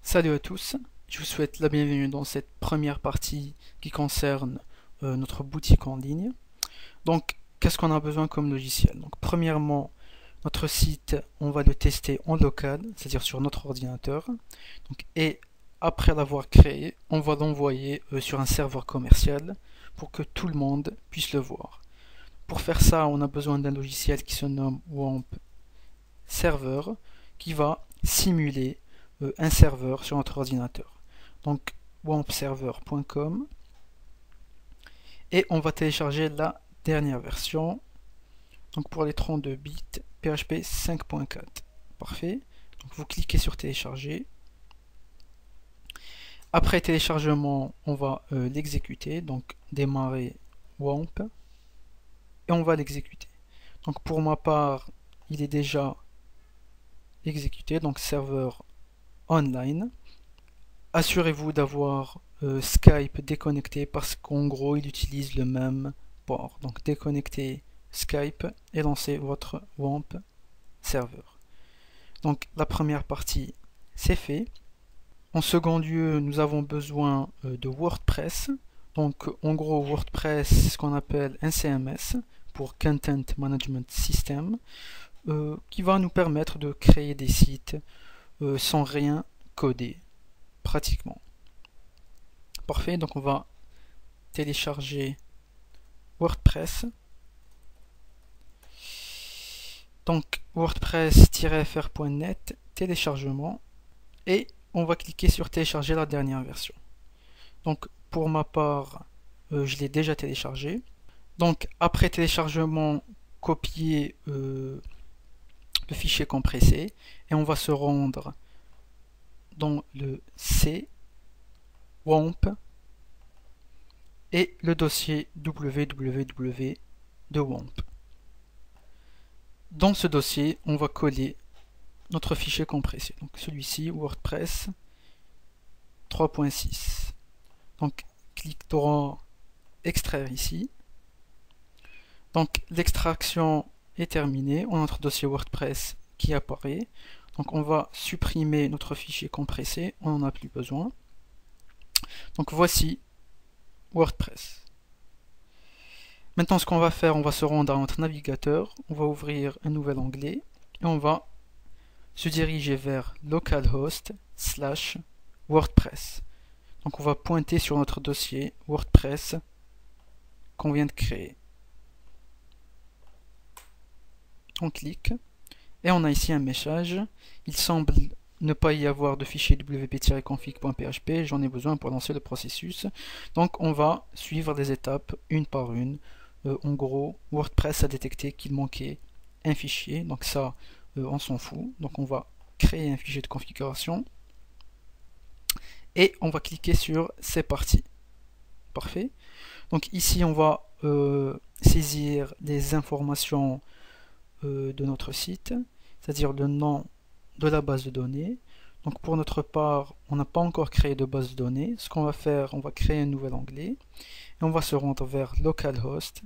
Salut à tous, je vous souhaite la bienvenue dans cette première partie qui concerne notre boutique en ligne. Donc, qu'est-ce qu'on a besoin comme logiciel? Donc, premièrement, notre site, on va le tester en local, c'est-à-dire sur notre ordinateur. Donc, et après l'avoir créé, on va l'envoyer sur un serveur commercial pour que tout le monde puisse le voir. Pour faire ça, on a besoin d'un logiciel qui se nomme WAMP Server qui va simuler un serveur sur notre ordinateur. Donc wampserver.com et on va télécharger la dernière version. Donc pour les 32 bits, PHP 5.4. Parfait. Donc vous cliquez sur télécharger. Après téléchargement, on va l'exécuter. Donc démarrer WAMP et on va l'exécuter. Donc pour ma part, il est déjà exécuté. Donc serveur online. Assurez-vous d'avoir Skype déconnecté parce qu'en gros il utilise le même port. Donc déconnectez Skype et lancez votre WAMP serveur. Donc la première partie c'est fait. En second lieu, nous avons besoin de WordPress. Donc en gros WordPress, c'est ce qu'on appelle un CMS pour Content Management System, qui va nous permettre de créer des sites sans rien coder pratiquement. Parfait, donc on va télécharger WordPress. Donc wordpress-fr.net, téléchargement, et on va cliquer sur télécharger la dernière version. Donc pour ma part, je l'ai déjà téléchargé. Donc après téléchargement, copier le fichier compressé et on va se rendre dans le C WAMP et le dossier www de WAMP. Dans ce dossier, on va coller notre fichier compressé. Donc celui-ci, WordPress 3.6. Donc clic droit, extraire ici. Donc l'extraction est terminée. On a notre dossier WordPress qui apparaît. Donc on va supprimer notre fichier compressé, on n'en a plus besoin. Donc voici WordPress. Maintenant ce qu'on va faire, on va se rendre à notre navigateur, on va ouvrir un nouvel onglet et on va se diriger vers localhost/WordPress. Donc on va pointer sur notre dossier WordPress qu'on vient de créer. On clique et on a ici un message. Il semble ne pas y avoir de fichier wp-config.php, j'en ai besoin pour lancer le processus. Donc on va suivre les étapes une par une. En gros, WordPress a détecté qu'il manquait un fichier, donc ça on s'en fout. Donc on va créer un fichier de configuration et on va cliquer sur c'est parti. Parfait. Donc ici on va saisir les informations de notre site, c'est-à-dire le nom de la base de données. Donc pour notre part, on n'a pas encore créé de base de données. Ce qu'on va faire, on va créer un nouvel onglet et on va se rendre vers localhost/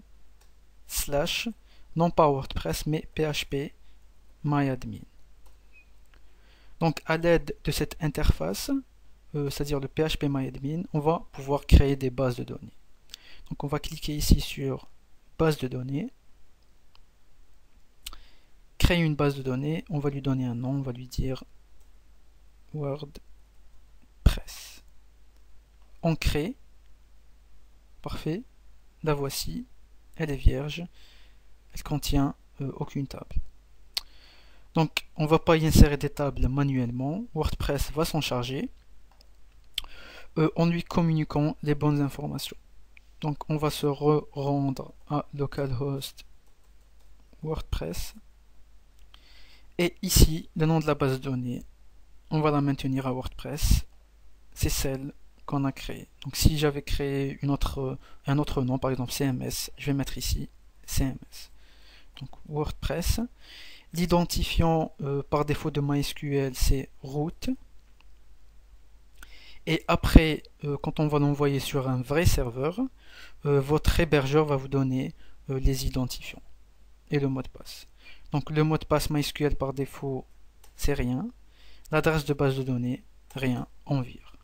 non pas WordPress mais PHP myadmin. Donc à l'aide de cette interface, c'est-à-dire le PHP myadmin, on va pouvoir créer des bases de données. Donc on va cliquer ici sur base de données, créer une base de données, on va lui donner un nom, on va lui dire WordPress. On crée, parfait, la voici, elle est vierge, elle contient aucune table. Donc on ne va pas y insérer des tables manuellement, WordPress va s'en charger en lui communiquant les bonnes informations. Donc on va se rendre à localhost WordPress et ici le nom de la base de données, on va la maintenir à WordPress, c'est celle qu'on a créée. Donc si j'avais créé un autre nom, par exemple CMS, je vais mettre ici CMS. Donc WordPress. L'identifiant par défaut de MySQL c'est root. Et après, quand on va l'envoyer sur un vrai serveur, votre hébergeur va vous donner les identifiants et le mot de passe. Donc le mot de passe MySQL par défaut c'est rien. L'adresse de base de données rien, on vire.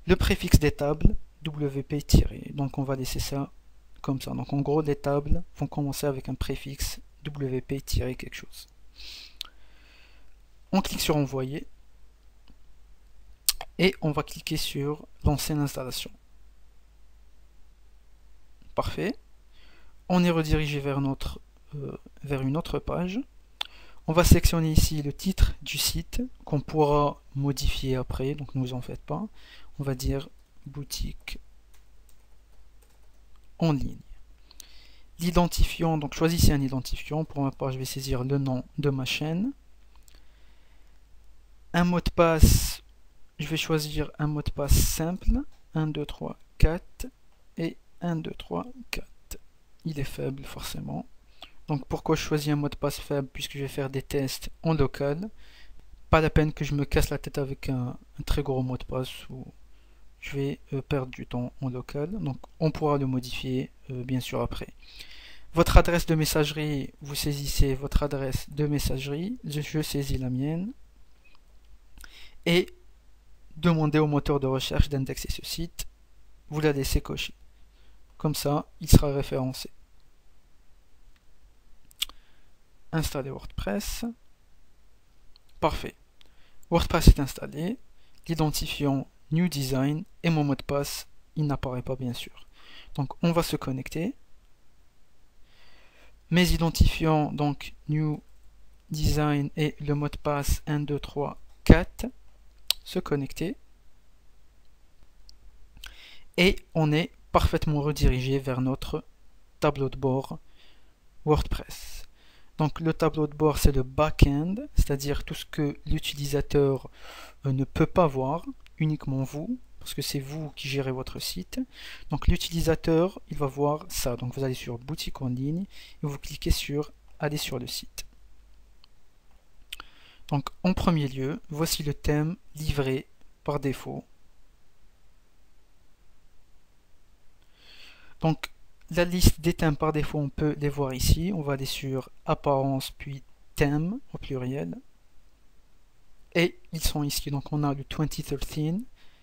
Le préfixe des tables, WP-, donc on va laisser ça comme ça. Donc en gros, les tables vont commencer avec un préfixe WP- quelque chose. On clique sur envoyer et on va cliquer sur lancer l'installation. Parfait. On est redirigé vers une autre page. On va sélectionner ici le titre du site qu'on pourra modifier après, donc ne vous en faites pas. On va dire boutique en ligne. L'identifiant, donc choisissez un identifiant. Pour ma part, je vais saisir le nom de ma chaîne. Un mot de passe, je vais choisir un mot de passe simple. 1, 2, 3, 4 et 1, 2, 3, 4. Il est faible forcément. Donc pourquoi je choisis un mot de passe faible? Puisque je vais faire des tests en local. Pas la peine que je me casse la tête avec un très gros mot de passe où je vais perdre du temps en local. Donc on pourra le modifier bien sûr après. Votre adresse de messagerie, vous saisissez votre adresse de messagerie. Je saisis la mienne. Et demandez au moteur de recherche d'indexer ce site. Vous la laissez cocher. Comme ça, il sera référencé. Installer WordPress. Parfait. WordPress est installé. L'identifiant New Design et mon mot de passe, il n'apparaît pas bien sûr. Donc on va se connecter. Mes identifiants, donc New Design et le mot de passe 1, 2, 3, 4, se connecter. Et on est parfaitement redirigé vers notre tableau de bord WordPress. Donc le tableau de bord, c'est le back-end, c'est-à-dire tout ce que l'utilisateur ne peut pas voir, uniquement vous, parce que c'est vous qui gérez votre site. Donc l'utilisateur, il va voir ça. Donc vous allez sur boutique en ligne et vous cliquez sur aller sur le site. Donc en premier lieu, voici le thème livré par défaut. Donc la liste des thèmes par défaut, on peut les voir ici. On va aller sur apparence puis thème au pluriel. Et ils sont ici. Donc on a le 2013,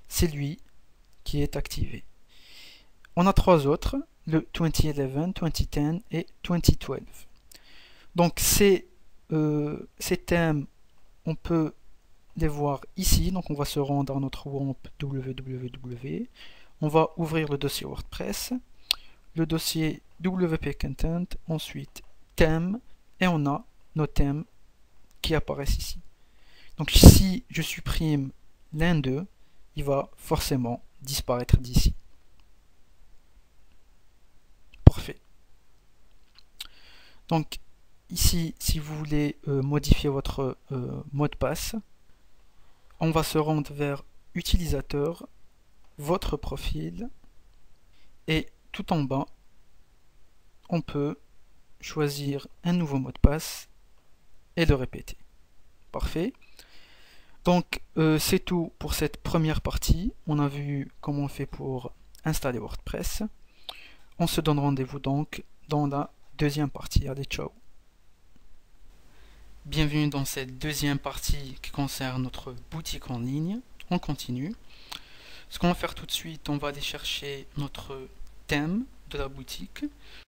c'est lui qui est activé. On a trois autres, le 2011, 2010 et 2012. Donc ces thèmes, on peut les voir ici. Donc on va se rendre dans notre WAMP www. On va ouvrir le dossier WordPress, le dossier WP Content, ensuite thème, et on a nos thèmes qui apparaissent ici. Donc si je supprime l'un d'eux, il va forcément disparaître d'ici. Parfait. Donc ici, si vous voulez modifier votre mot de passe, on va se rendre vers utilisateur, votre profil, et tout en bas, on peut choisir un nouveau mot de passe et le répéter. Parfait. Donc c'est tout pour cette première partie. On a vu comment on fait pour installer WordPress. On se donne rendez-vous donc dans la deuxième partie. Allez, ciao. Bienvenue dans cette deuxième partie qui concerne notre boutique en ligne. On continue. Ce qu'on va faire tout de suite, on va aller chercher notre thème de la boutique.